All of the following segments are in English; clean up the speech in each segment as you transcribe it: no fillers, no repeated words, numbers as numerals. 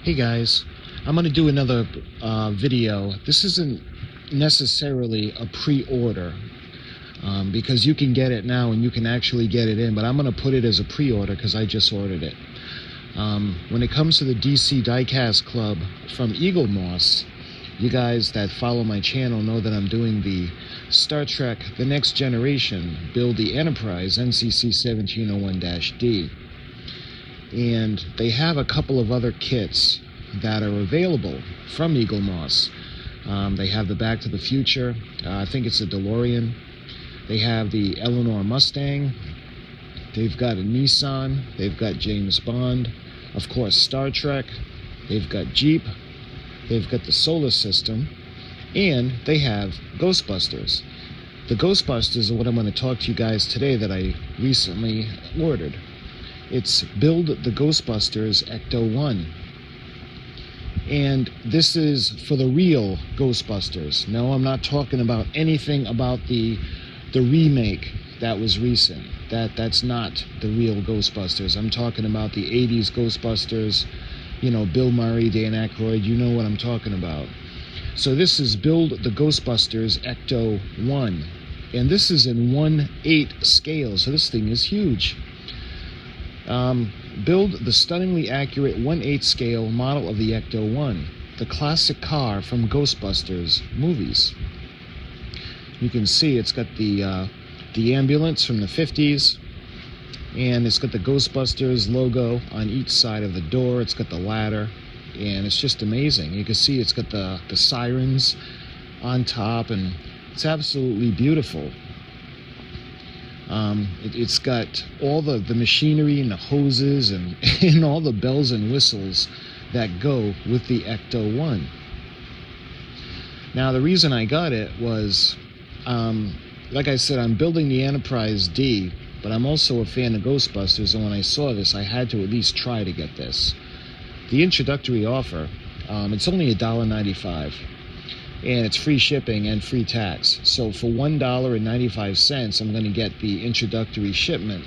Hey guys, I'm going to do another video. This isn't necessarily a pre-order because you can get it now and you can actually get it in, but I'm going to put it as a pre-order because I just ordered it. When it comes to the DC Diecast Club from Eaglemoss, you guys that follow my channel know that I'm doing the Star Trek The Next Generation Build the Enterprise NCC 1701-D. And they have a couple of other kits that are available from Eaglemoss. They have the Back to the Future, I think it's a DeLorean. They have the Eleanor Mustang. They've got a Nissan. They've got James Bond. Of course, Star Trek. They've got Jeep. They've got the Solar System. And they have Ghostbusters. The Ghostbusters are what I'm going to talk to you guys today that I recently ordered. It's Build the Ghostbusters ECTO-1. And this is for the real Ghostbusters. No, I'm not talking about anything about the remake that was recent. That's not the real Ghostbusters. I'm talking about the 80s Ghostbusters. You know, Bill Murray, Dan Aykroyd, you know what I'm talking about. So this is Build the Ghostbusters ECTO-1. And this is in 1/8 scale, so this thing is huge. Build the stunningly accurate 1/8 scale model of the ECTO-1, the classic car from Ghostbusters movies. You can see it's got the ambulance from the 50s, and it's got the Ghostbusters logo on each side of the door. It's got the ladder, and it's just amazing. You can see it's got the sirens on top, and it's absolutely beautiful. It's got all the machinery and the hoses and, and all the bells and whistles that go with the ECTO-1. Now, the reason I got it was, like I said, I'm building the Enterprise D, but I'm also a fan of Ghostbusters, and when I saw this, I had to at least try to get this. The introductory offer, it's only $1.95. And it's free shipping and free tax. So for $1.95, I'm going to get the introductory shipment.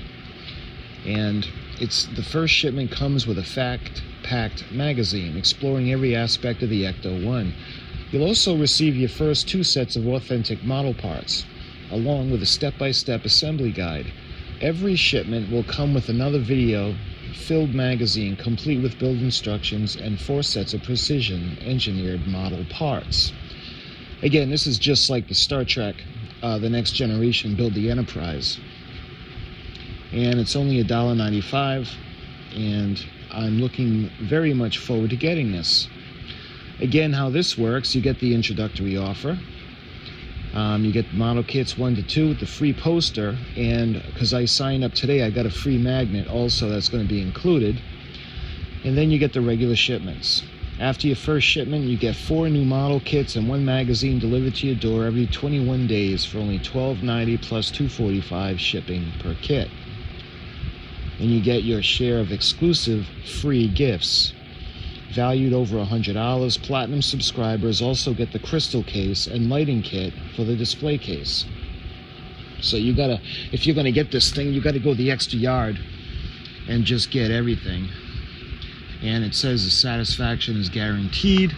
And the first shipment comes with a fact-packed magazine exploring every aspect of the ECTO-1. You'll also receive your first 2 sets of authentic model parts, along with a step-by-step assembly guide. Every shipment will come with another video-filled magazine complete with build instructions and 4 sets of precision-engineered model parts. Again, this is just like the Star Trek, The Next Generation Build the Enterprise. And it's only $1.95, and I'm looking very much forward to getting this. Again, how this works, you get the introductory offer. You get model kits 1 to 2 with the free poster, and because I signed up today, I got a free magnet also that's going to be included. And then you get the regular shipments. After your first shipment, you get 4 new model kits and 1 magazine delivered to your door every 21 days for only $12.90 plus $2.45 shipping per kit. And you get your share of exclusive free gifts valued over $100. Platinum subscribers also get the crystal case and lighting kit for the display case. So you gotta, if you're gonna get this thing, you gotta go the extra yard and just get everything. And it says the satisfaction is guaranteed.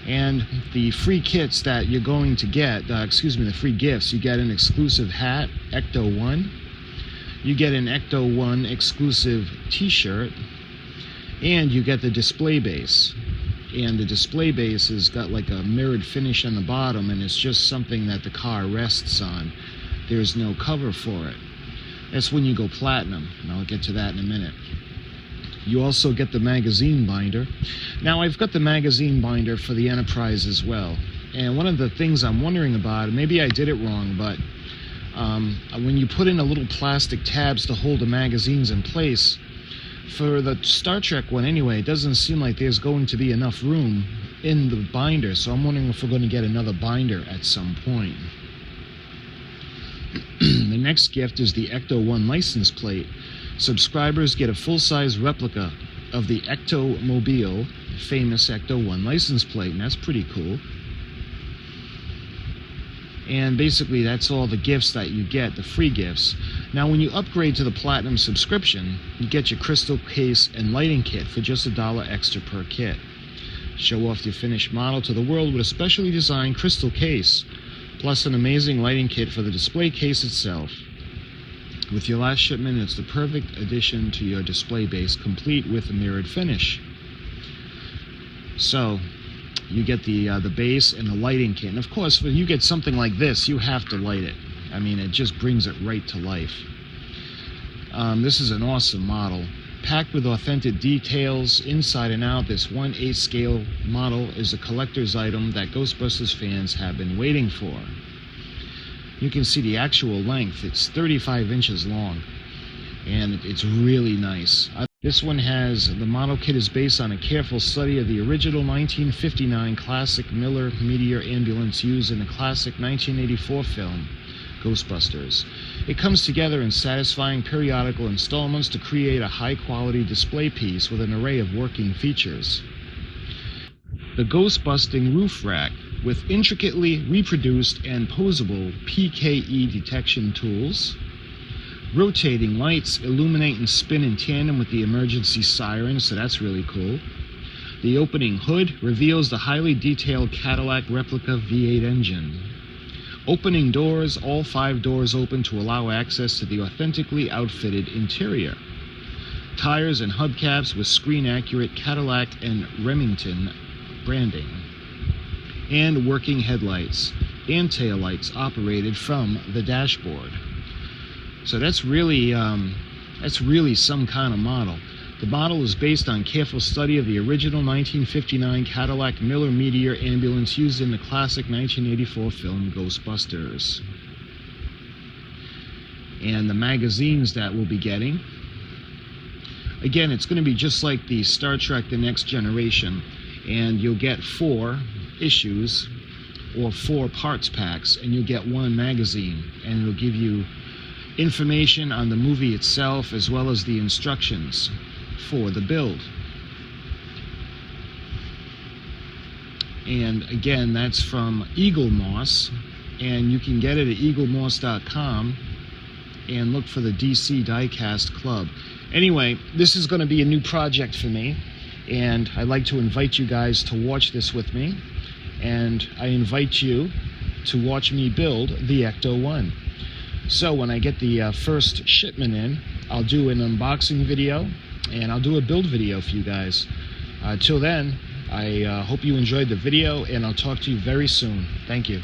And the free kits that you're going to get, the free gifts, you get an exclusive hat, ECTO-1. You get an ECTO-1 exclusive t-shirt. And you get the display base. And the display base has got like a mirrored finish on the bottom, and it's just something that the car rests on. There's no cover for it. That's when you go platinum, and I'll get to that in a minute. You also get the magazine binder. Now, I've got the magazine binder for the Enterprise as well. And one of the things I'm wondering about, maybe I did it wrong, but when you put in a little plastic tabs to hold the magazines in place, for the Star Trek one anyway, it doesn't seem like there's going to be enough room in the binder. So I'm wondering if we're going to get another binder at some point. The next gift is the ECTO-1 license plate. Subscribers get a full-size replica of the Ecto-Mobile famous ECTO-1 license plate, and that's pretty cool. And basically that's all the gifts that you get, the free gifts. Now, when you upgrade to the Platinum subscription, you get your crystal case and lighting kit for just $1 extra per kit. Show off your finished model to the world with a specially designed crystal case, plus an amazing lighting kit for the display case itself. With your last shipment, it's the perfect addition to your display base, complete with a mirrored finish. So, you get the base and the lighting kit. And of course, when you get something like this, you have to light it. I mean, it just brings it right to life. This is an awesome model. Packed with authentic details inside and out, this 1/8 scale model is a collector's item that Ghostbusters fans have been waiting for. You can see the actual length. It's 35 inches long, and it's really nice. This one has, the model kit is based on a careful study of the original 1959 classic Miller Meteor ambulance used in the classic 1984 film, Ghostbusters. It comes together in satisfying periodical installments to create a high-quality display piece with an array of working features. The ghost-busting roof rack with intricately reproduced and posable PKE detection tools. Rotating lights illuminate and spin in tandem with the emergency siren, so that's really cool. The opening hood reveals the highly detailed Cadillac replica V8 engine. Opening doors, all 5 doors open to allow access to the authentically outfitted interior. Tires and hubcaps with screen-accurate Cadillac and Remington branding. And working headlights and taillights operated from the dashboard. So that's really some kind of model. The model is based on careful study of the original 1959 Cadillac Miller Meteor ambulance used in the classic 1984 film Ghostbusters. And the magazines that we'll be getting. Again, it's going to be just like the Star Trek The Next Generation, and you'll get 4 issues or 4 parts packs, and you'll get 1 magazine, and it'll give you information on the movie itself as well as the instructions for the build. And again, that's from Eaglemoss, and you can get it at eaglemoss.com and look for the DC Diecast Club. Anyway, this is going to be a new project for me, and I'd like to invite you guys to watch this with me, and I invite you to watch me build the ECTO-1. So when I get the first shipment in, I'll do an unboxing video, and I'll do a build video for you guys. Till then, I hope you enjoyed the video, and I'll talk to you very soon. Thank you.